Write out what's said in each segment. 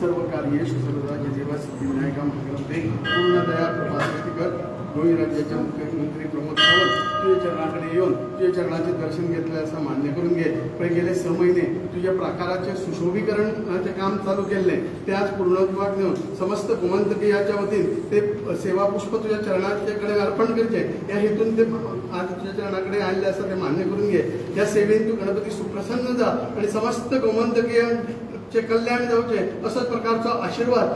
सर्व कार्येषु सर्वदा जयदेवा सिद्धिविनायका मंगलते पूर्णदया कृपादृष्टीकर दोन्ही राज्याचे मुख्यमंत्री प्रमोद सावंत तुझ्या चरणाकडे येऊन तुझ्या चरणाचे दर्शन घेतले असं मान्य करून घे. पण गेले 6 महिने तुझ्या प्रकाराचे सुशोभीकरणाचे काम चालू केले ते आज पूर्णत्वास नेऊन समस्त गोमंतकीयाच्या वतीने ते सेवा पुष्प तुझ्या चरणाच्याकडे अर्पण करते. या हेतून ते आज तुझ्या चरणाकडे आणले असं ते मान्य करून घे. या सेवेने तू गणपती सुप्रसन्न जा आणि समस्त गोमंतकीय चे कल्याण जाऊचे अशाच प्रकारचा आशीर्वाद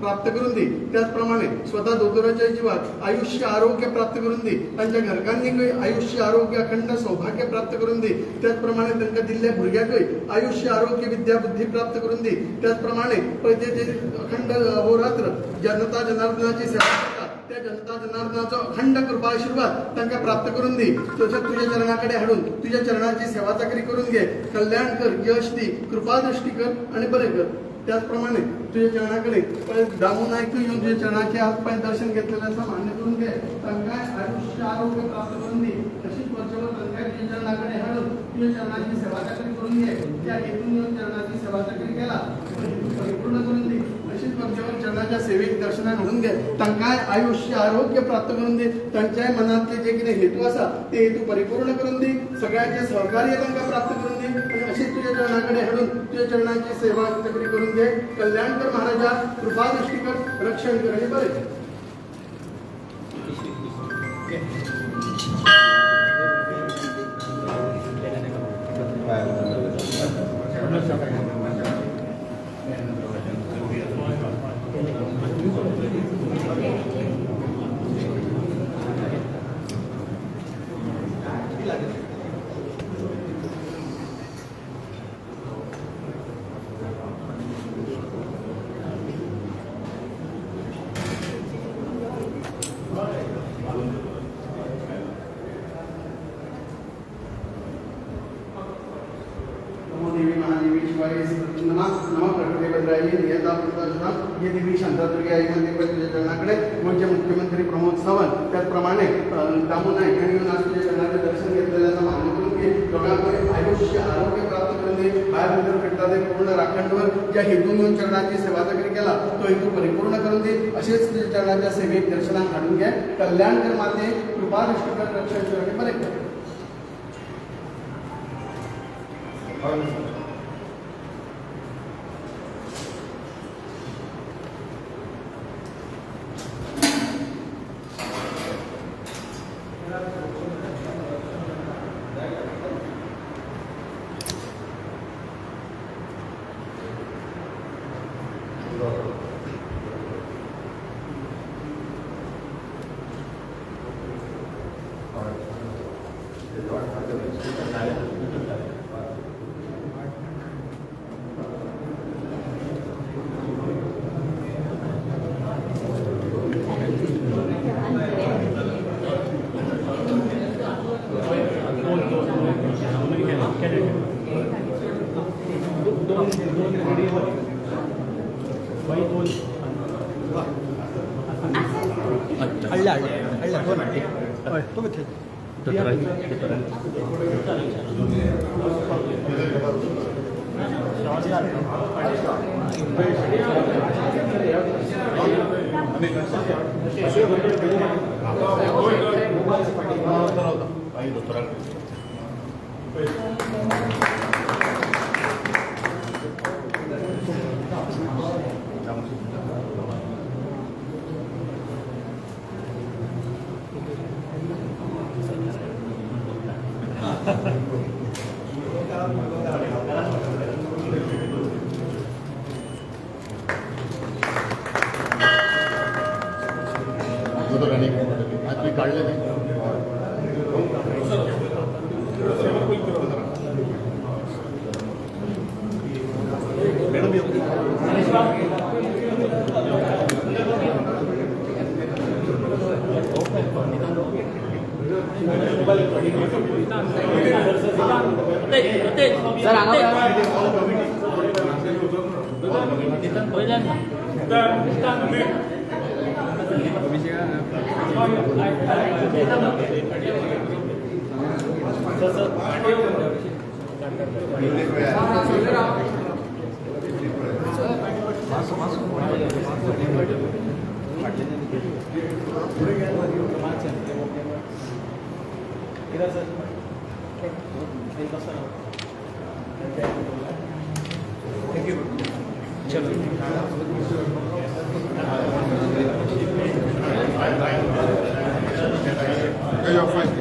प्राप्त करून दे. त्याचप्रमाणे स्वतः दोतोराच्या जीवात आयुष्य आरोग्य प्राप्त करून दे. त्यांच्या घरकांनी आयुष्य आरोग्य अखंड सौभाग्य प्राप्त करून दे. त्याचप्रमाणे त्यांच्या दिल्ल्या भुरग्याकय आयुष्य आरोग्य विद्या बुद्धी प्राप्त करून दे. त्याचप्रमाणे ते अखंड अहोरात्र जनता जनार्दनाची सेवा करतात त्या जनता जनार्दनाचा अखंड कृपा आशीर्वाद त्यांना प्राप्त करून दे. तसंच तुझ्या चरणाकडे हाडून तुझ्या चरणाची सेवा चाकरी करून घे. कल्याण कर, यश दे, कृपादृष्टी कर आणि बरे कर. त्याचप्रमाणे तुझ्या चरणाकडे दामून ऐकू येऊन तुझ्या चरणाचे आज पाय दर्शन घेतलेलं असं मान्य करून घे. त्यांना आयुष्य आरोग्य प्राप्त करून दे. तशीच वर्षभर त्यांना तुझ्या चरणाकडे हाडून तुझ्या चरणाची सेवा चाकरी करून घे. त्या हेतून येऊन चरणाची सेवा चाकरी केला परिपूर्ण करून दे. तशीच वर्षभर चरणाच्या सेवेत दर्शना घडून घे. त्यांना आयुष्य आरोग्य प्राप्त करून दे. त्यांच्या मनातले जे काही हेतू असा ते हेतू परिपूर्ण करून दे. सगळ्यांचे सहकार्य त्यांना प्राप्त करून दे. आणि अशीच तुझ्या चरणाकडे हाडून तुझ्या चरणाची सेवा चाकरी करून घे. कल्याण कर महाराजा, कृपादृष्टी कर, रक्षण कर आणि बरे. ये देवी शांतादुर्गी आई मंदिर चरणाकडे म्हणजे मुख्यमंत्री प्रमोद सावंत त्याचप्रमाणे दामू नाईक यांनी आज तुझ्या चरणाचे दर्शन घेतलेल्याचा मान्य करून घे. लोकांकडे आयुष्य आरोग्य प्राप्त करून दे. काय मंदिर भेटला ते पूर्ण राखणवर ज्या हेतून चरणाची सेवा जरी केला तो हेतू परिपूर्ण करून दे. असेच चरणाच्या सेवेक दर्शनाक हाडून घे. कल्याण कर माते कृपा दृष्टी कर रक्षण बरे कर. You're fine.